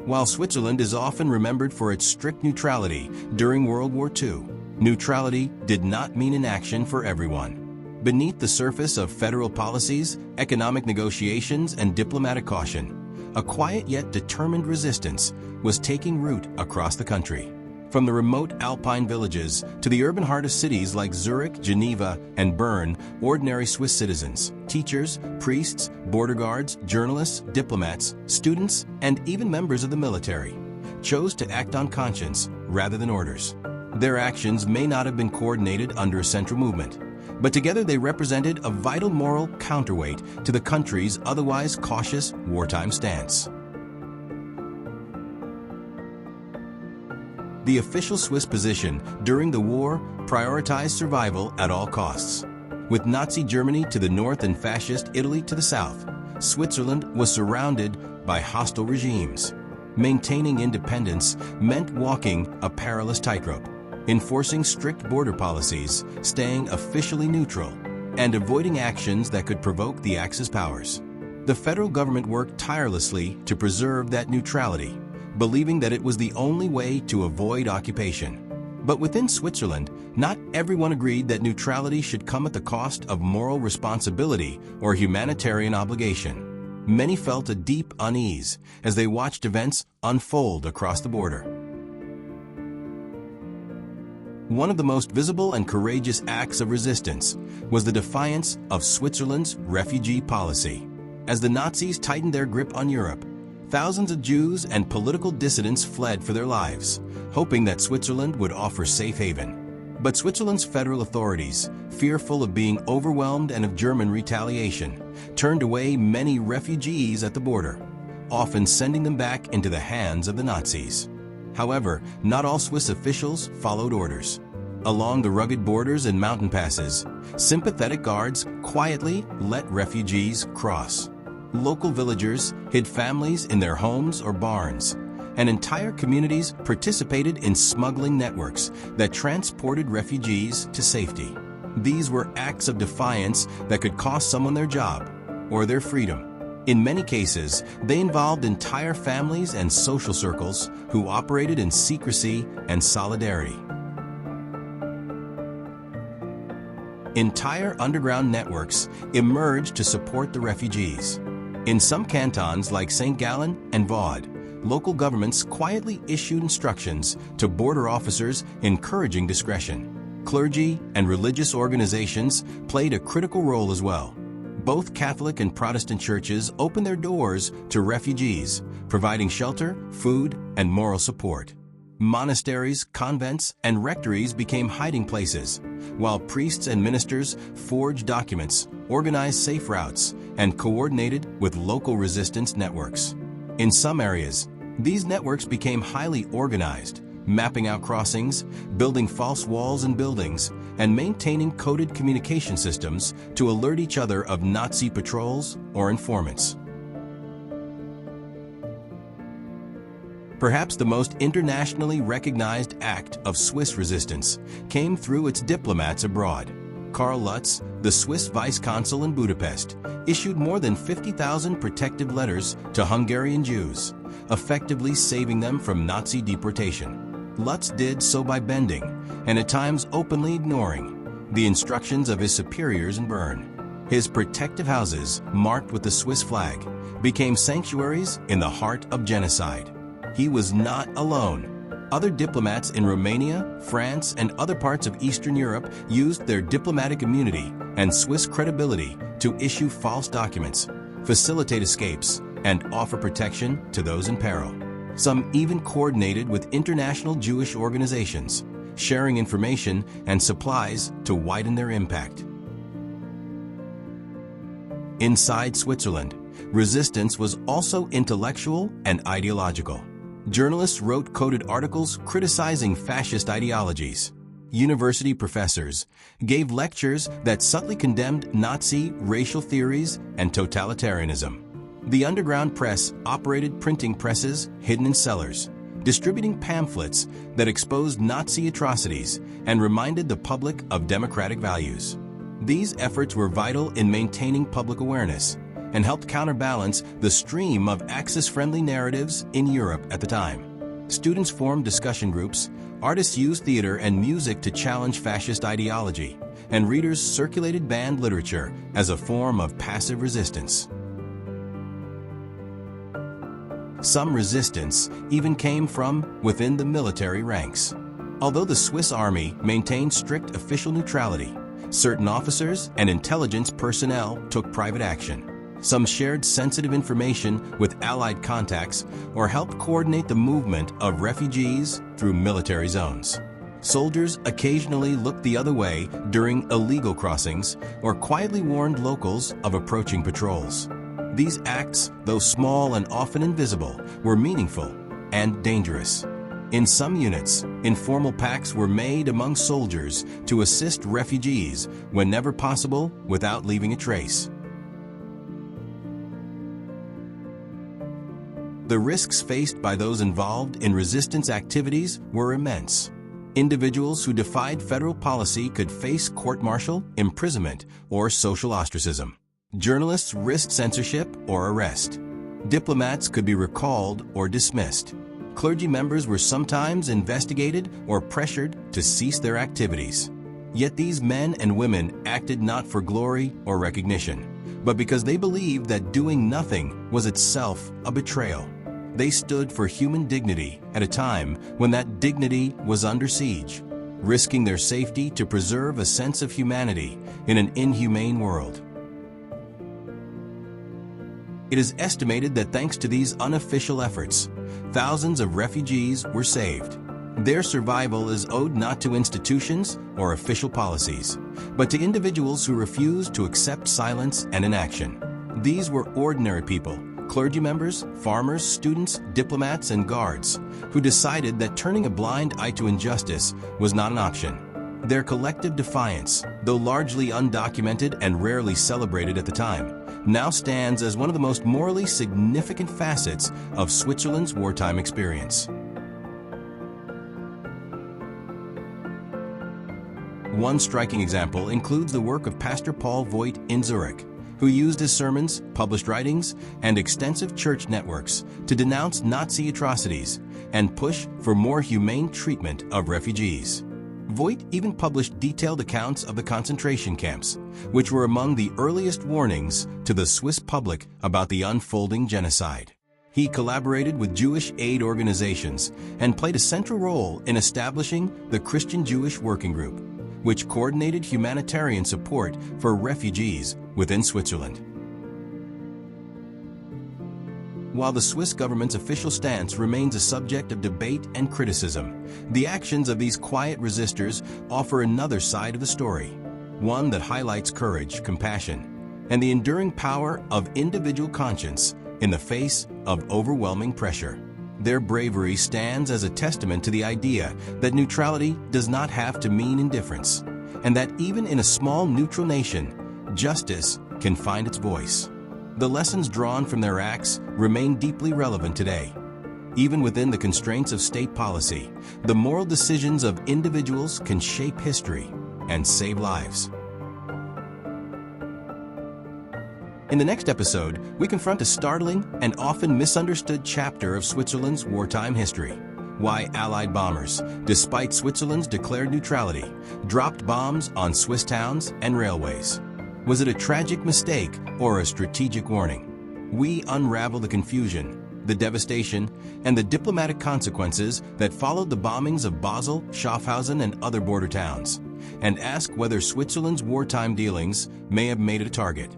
While Switzerland is often remembered for its strict neutrality during World War II, neutrality did not mean inaction for everyone. Beneath the surface of federal policies, economic negotiations, and diplomatic caution, a quiet yet determined resistance was taking root across the country. From the remote alpine villages to the urban heart of cities like Zurich, Geneva, and Bern, ordinary Swiss citizens, teachers, priests, border guards, journalists, diplomats, students, and even members of the military chose to act on conscience rather than orders. Their actions may not have been coordinated under a central movement, but together they represented a vital moral counterweight to the country's otherwise cautious wartime stance. The official Swiss position during the war prioritized survival at all costs. With Nazi Germany to the north and Fascist Italy to the south, Switzerland was surrounded by hostile regimes. Maintaining independence meant walking a perilous tightrope, enforcing strict border policies, staying officially neutral, and avoiding actions that could provoke the Axis powers. The federal government worked tirelessly to preserve that neutrality, believing that it was the only way to avoid occupation. But within Switzerland, not everyone agreed that neutrality should come at the cost of moral responsibility or humanitarian obligation. Many felt a deep unease as they watched events unfold across the border. One of the most visible and courageous acts of resistance was the defiance of Switzerland's refugee policy. As the Nazis tightened their grip on Europe, thousands of Jews and political dissidents fled for their lives, hoping that Switzerland would offer safe haven. But Switzerland's federal authorities, fearful of being overwhelmed and of German retaliation, turned away many refugees at the border, often sending them back into the hands of the Nazis. However, not all Swiss officials followed orders. Along the rugged borders and mountain passes, sympathetic guards quietly let refugees cross. Local villagers hid families in their homes or barns, and entire communities participated in smuggling networks that transported refugees to safety. These were acts of defiance that could cost someone their job or their freedom. In many cases, they involved entire families and social circles who operated in secrecy and solidarity. Entire underground networks emerged to support the refugees. In some cantons like St. Gallen and Vaud, local governments quietly issued instructions to border officers encouraging discretion. Clergy and religious organizations played a critical role as well. Both Catholic and Protestant churches opened their doors to refugees, providing shelter, food, and moral support. Monasteries, convents, and rectories became hiding places, while priests and ministers forged documents, organized safe routes, and coordinated with local resistance networks. In some areas, these networks became highly organized, mapping out crossings, building false walls and buildings, and maintaining coded communication systems to alert each other of Nazi patrols or informants. Perhaps the most internationally recognized act of Swiss resistance came through its diplomats abroad. Karl Lutz, the Swiss vice consul in Budapest, issued more than 50,000 protective letters to Hungarian Jews, effectively saving them from Nazi deportation. Lutz did so by bending, and at times openly ignoring, the instructions of his superiors in Bern. His protective houses, marked with the Swiss flag, became sanctuaries in the heart of genocide. He was not alone. Other diplomats in Romania, France, and other parts of Eastern Europe used their diplomatic immunity and Swiss credibility to issue false documents, facilitate escapes, and offer protection to those in peril. Some even coordinated with international Jewish organizations, sharing information and supplies to widen their impact. Inside Switzerland, resistance was also intellectual and ideological. Journalists wrote coded articles criticizing fascist ideologies. University professors gave lectures that subtly condemned Nazi racial theories and totalitarianism. The underground press operated printing presses hidden in cellars, distributing pamphlets that exposed Nazi atrocities and reminded the public of democratic values. These efforts were vital in maintaining public awareness, and helped counterbalance the stream of Axis-friendly narratives in Europe at the time. Students formed discussion groups, artists used theater and music to challenge fascist ideology, and readers circulated banned literature as a form of passive resistance. Some resistance even came from within the military ranks. Although the Swiss army maintained strict official neutrality, certain officers and intelligence personnel took private action. Some shared sensitive information with Allied contacts or helped coordinate the movement of refugees through military zones. Soldiers occasionally looked the other way during illegal crossings or quietly warned locals of approaching patrols. These acts, though small and often invisible, were meaningful and dangerous. In some units, informal pacts were made among soldiers to assist refugees whenever possible without leaving a trace. The risks faced by those involved in resistance activities were immense. Individuals who defied federal policy could face court-martial, imprisonment, or social ostracism. Journalists risked censorship or arrest. Diplomats could be recalled or dismissed. Clergy members were sometimes investigated or pressured to cease their activities. Yet these men and women acted not for glory or recognition, but because they believed that doing nothing was itself a betrayal. They stood for human dignity at a time when that dignity was under siege, risking their safety to preserve a sense of humanity in an inhumane world. It is estimated that thanks to these unofficial efforts, thousands of refugees were saved. Their survival is owed not to institutions or official policies, but to individuals who refused to accept silence and inaction. These were ordinary people, clergy members, farmers, students, diplomats, and guards, who decided that turning a blind eye to injustice was not an option. Their collective defiance, though largely undocumented and rarely celebrated at the time, now stands as one of the most morally significant facets of Switzerland's wartime experience. One striking example includes the work of Pastor Paul Voigt in Zurich, who used his sermons, published writings, and extensive church networks to denounce Nazi atrocities and push for more humane treatment of refugees. Voigt even published detailed accounts of the concentration camps, which were among the earliest warnings to the Swiss public about the unfolding genocide. He collaborated with Jewish aid organizations and played a central role in establishing the Christian-Jewish Working Group, which coordinated humanitarian support for refugees within Switzerland. While the Swiss government's official stance remains a subject of debate and criticism, the actions of these quiet resistors offer another side of the story, one that highlights courage, compassion, and the enduring power of individual conscience in the face of overwhelming pressure. Their bravery stands as a testament to the idea that neutrality does not have to mean indifference, and that even in a small neutral nation, justice can find its voice. The lessons drawn from their acts remain deeply relevant today. Even within the constraints of state policy, the moral decisions of individuals can shape history and save lives. In the next episode, we confront a startling and often misunderstood chapter of Switzerland's wartime history. Why Allied bombers, despite Switzerland's declared neutrality, dropped bombs on Swiss towns and railways. Was it a tragic mistake or a strategic warning? We unravel the confusion, the devastation, and the diplomatic consequences that followed the bombings of Basel, Schaffhausen, and other border towns, and ask whether Switzerland's wartime dealings may have made it a target.